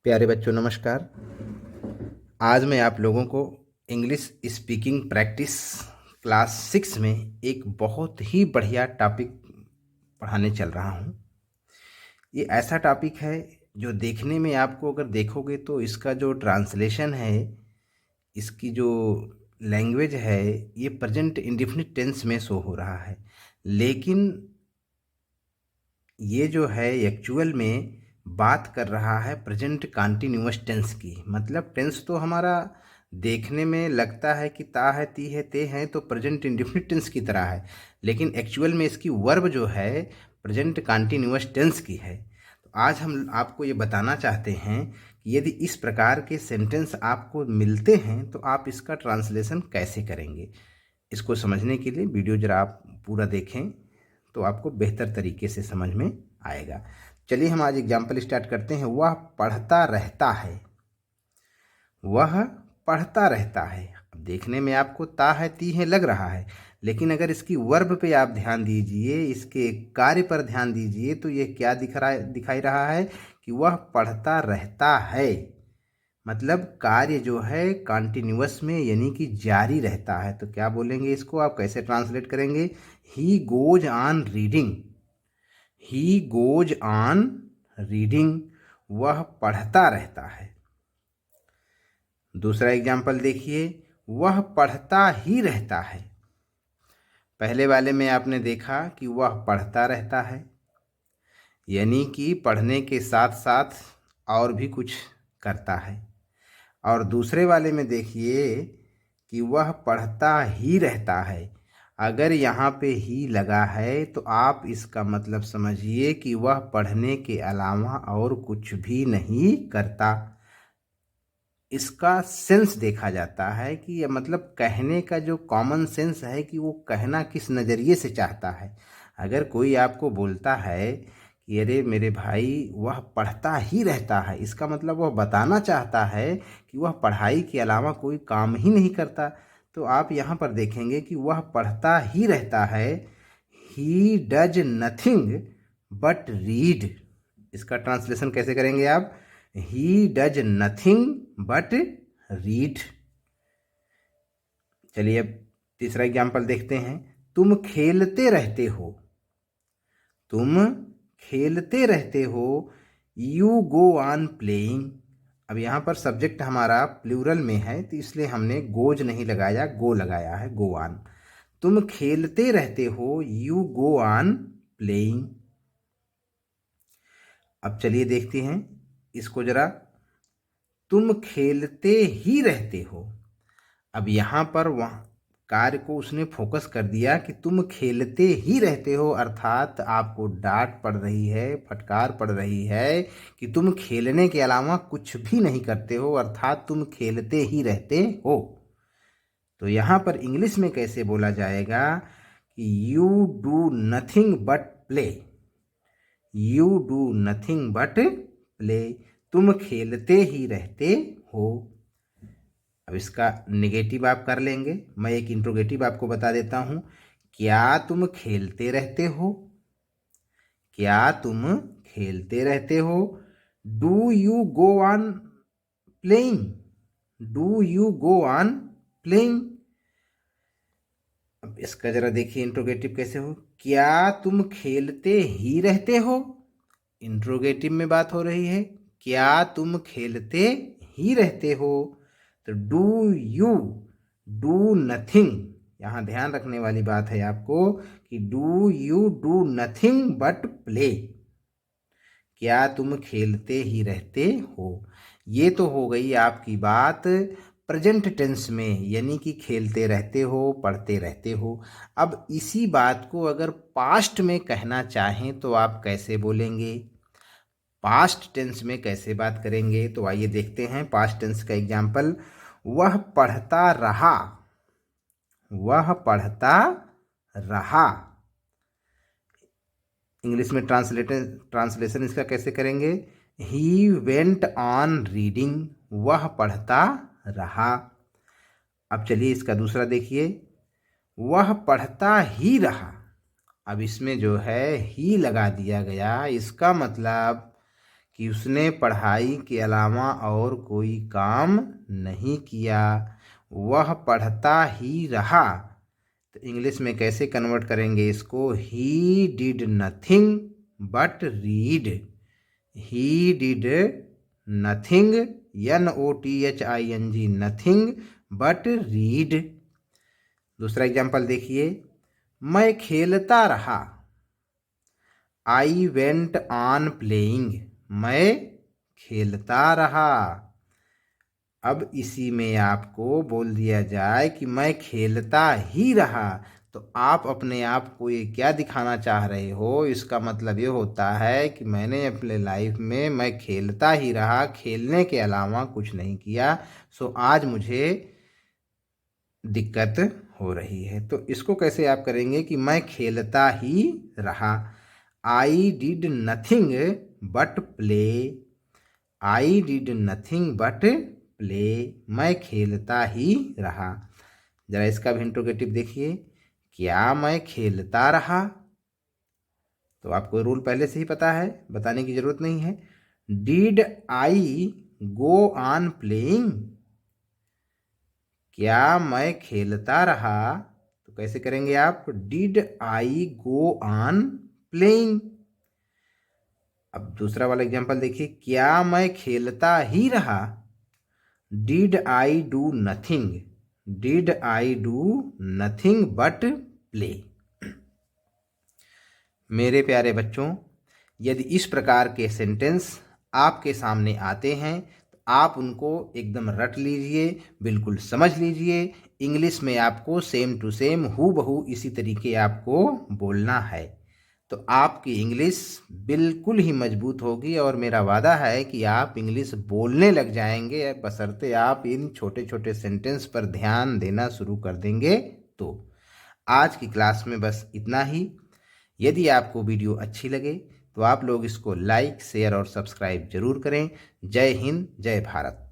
प्यारे बच्चों नमस्कार। आज मैं आप लोगों को इंग्लिश स्पीकिंग प्रैक्टिस क्लास 6 में एक बहुत ही बढ़िया टॉपिक पढ़ाने चल रहा हूँ। ये ऐसा टॉपिक है जो देखने में आपको अगर देखोगे तो इसका जो ट्रांसलेशन है, इसकी जो लैंग्वेज है, ये प्रेजेंट इंडेफिनिट टेंस में शो हो रहा है, लेकिन ये जो है एक्चुअल में बात कर रहा है प्रेजेंट कंटिन्यूअस टेंस की। मतलब टेंस तो हमारा देखने में लगता है कि ता है, ती है, ते हैं, तो प्रेजेंट इंडेफिनिट टेंस की तरह है, लेकिन एक्चुअल में इसकी वर्ब जो है प्रेजेंट कंटिन्यूअस टेंस की है। तो आज हम आपको ये बताना चाहते हैं कि यदि इस प्रकार के सेंटेंस आपको मिलते हैं तो आप इसका ट्रांसलेशन कैसे करेंगे। इसको समझने के लिए वीडियो जरा आप पूरा देखें तो आपको बेहतर तरीके से समझ में आएगा। चलिए हम आज एग्जाम्पल स्टार्ट करते हैं। वह पढ़ता रहता है। वह पढ़ता रहता है। अब देखने में आपको ता है, ती है लग रहा है, लेकिन अगर इसकी वर्ब पे आप ध्यान दीजिए, इसके कार्य पर ध्यान दीजिए, तो ये क्या दिखाई रहा है कि वह पढ़ता रहता है। मतलब कार्य जो है कॉन्टिन्यूअस में यानी कि जारी रहता है। तो क्या बोलेंगे इसको, आप कैसे ट्रांसलेट करेंगे? He goes on reading. He goes on reading. वह पढ़ता रहता है। दूसरा एग्जाम्पल देखिए, वह पढ़ता ही रहता है। पहले वाले में आपने देखा कि वह पढ़ता रहता है, यानी कि पढ़ने के साथ साथ और भी कुछ करता है। और दूसरे वाले में देखिए कि वह पढ़ता ही रहता है। अगर यहाँ पे ही लगा है तो आप इसका मतलब समझिए कि वह पढ़ने के अलावा और कुछ भी नहीं करता। इसका सेंस देखा जाता है कि यह मतलब कहने का जो कॉमन सेंस है कि वो कहना किस नज़रिए से चाहता है। अगर कोई आपको बोलता है कि अरे मेरे भाई वह पढ़ता ही रहता है, इसका मतलब वह बताना चाहता है कि वह पढ़ाई के अलावा कोई काम ही नहीं करता। तो आप यहाँ पर देखेंगे कि वह पढ़ता ही रहता है। He does nothing but read. इसका ट्रांसलेशन कैसे करेंगे आप? He does nothing but read. चलिए अब तीसरा एग्जाम्पल देखते हैं। तुम खेलते रहते हो। तुम खेलते रहते हो। You go on playing. अब यहाँ पर सब्जेक्ट हमारा प्लूरल में है तो इसलिए हमने गोज नहीं लगाया, गो लगाया है, गो ऑन। तुम खेलते रहते हो। You go on playing. अब चलिए देखते हैं इसको जरा। तुम खेलते ही रहते हो। अब यहाँ पर वहाँ कार्य को उसने फोकस कर दिया कि तुम खेलते ही रहते हो, अर्थात आपको डांट पड़ रही है, फटकार पड़ रही है कि तुम खेलने के अलावा कुछ भी नहीं करते हो, अर्थात तुम खेलते ही रहते हो। तो यहाँ पर इंग्लिश में कैसे बोला जाएगा कि you do nothing but play. You do nothing but play. तुम खेलते ही रहते हो। अब इसका नेगेटिव आप कर लेंगे। मैं एक इंट्रोगेटिव आपको बता देता हूँ। क्या तुम खेलते रहते हो? क्या तुम खेलते रहते हो? Do you go on playing? Do you go on playing? अब इसका जरा देखिए इंट्रोगेटिव कैसे हो। क्या तुम खेलते ही रहते हो? इंट्रोगेटिव में बात हो रही है। क्या तुम खेलते ही रहते हो? तो डू यू डू नथिंग, यहाँ ध्यान रखने वाली बात है आपको कि do you do nothing but play. क्या तुम खेलते ही रहते हो? ये तो हो गई आपकी बात प्रेजेंट टेंस में, यानी कि खेलते रहते हो, पढ़ते रहते हो। अब इसी बात को अगर पास्ट में कहना चाहें तो आप कैसे बोलेंगे? पास्ट टेंस में कैसे बात करेंगे? तो आइए देखते हैं पास्ट टेंस का एग्जाम्पल। वह पढ़ता रहा। वह पढ़ता रहा। इंग्लिश में ट्रांसलेशन इसका कैसे करेंगे? He went on reading. वह पढ़ता रहा। अब चलिए इसका दूसरा देखिए। वह पढ़ता ही रहा। अब इसमें जो है ही लगा दिया गया, इसका मतलब कि उसने पढ़ाई के अलावा और कोई काम नहीं किया, वह पढ़ता ही रहा। तो इंग्लिश में कैसे कन्वर्ट करेंगे इसको? He did nothing but read. He did nothing, NOTHING, nothing but read. दूसरा एग्जाम्पल देखिए, मैं खेलता रहा। I went on playing. मैं खेलता रहा। अब इसी में आपको बोल दिया जाए कि मैं खेलता ही रहा, तो आप अपने आप को ये क्या दिखाना चाह रहे हो? इसका मतलब ये होता है कि मैंने अपने लाइफ में मैं खेलता ही रहा, खेलने के अलावा कुछ नहीं किया, सो आज मुझे दिक्कत हो रही है। तो इसको कैसे आप करेंगे कि मैं खेलता ही रहा। I did nothing but play. I did nothing but play. मैं खेलता ही रहा। जरा इसका भी इंट्रोगेटिव देखिए, क्या मैं खेलता रहा? तो आपको रूल पहले से ही पता है, बताने की जरूरत नहीं है। Did I go on playing? क्या मैं खेलता रहा? तो कैसे करेंगे आप? Did I go on playing. अब दूसरा वाला एग्जांपल देखिए, क्या मैं खेलता ही रहा? Did I do nothing? Did I do nothing but play? मेरे प्यारे बच्चों, यदि इस प्रकार के सेंटेंस आपके सामने आते हैं तो आप उनको एकदम रट लीजिए, बिल्कुल समझ लीजिए। इंग्लिश में आपको सेम टू सेम हूबहू इसी तरीके आपको बोलना है, तो आपकी इंग्लिश बिल्कुल ही मजबूत होगी और मेरा वादा है कि आप इंग्लिश बोलने लग जाएंगे, बशर्ते आप इन छोटे छोटे सेंटेंस पर ध्यान देना शुरू कर देंगे। तो आज की क्लास में बस इतना ही। यदि आपको वीडियो अच्छी लगे तो आप लोग इसको लाइक, शेयर और सब्सक्राइब जरूर करें। जय हिंद, जय भारत।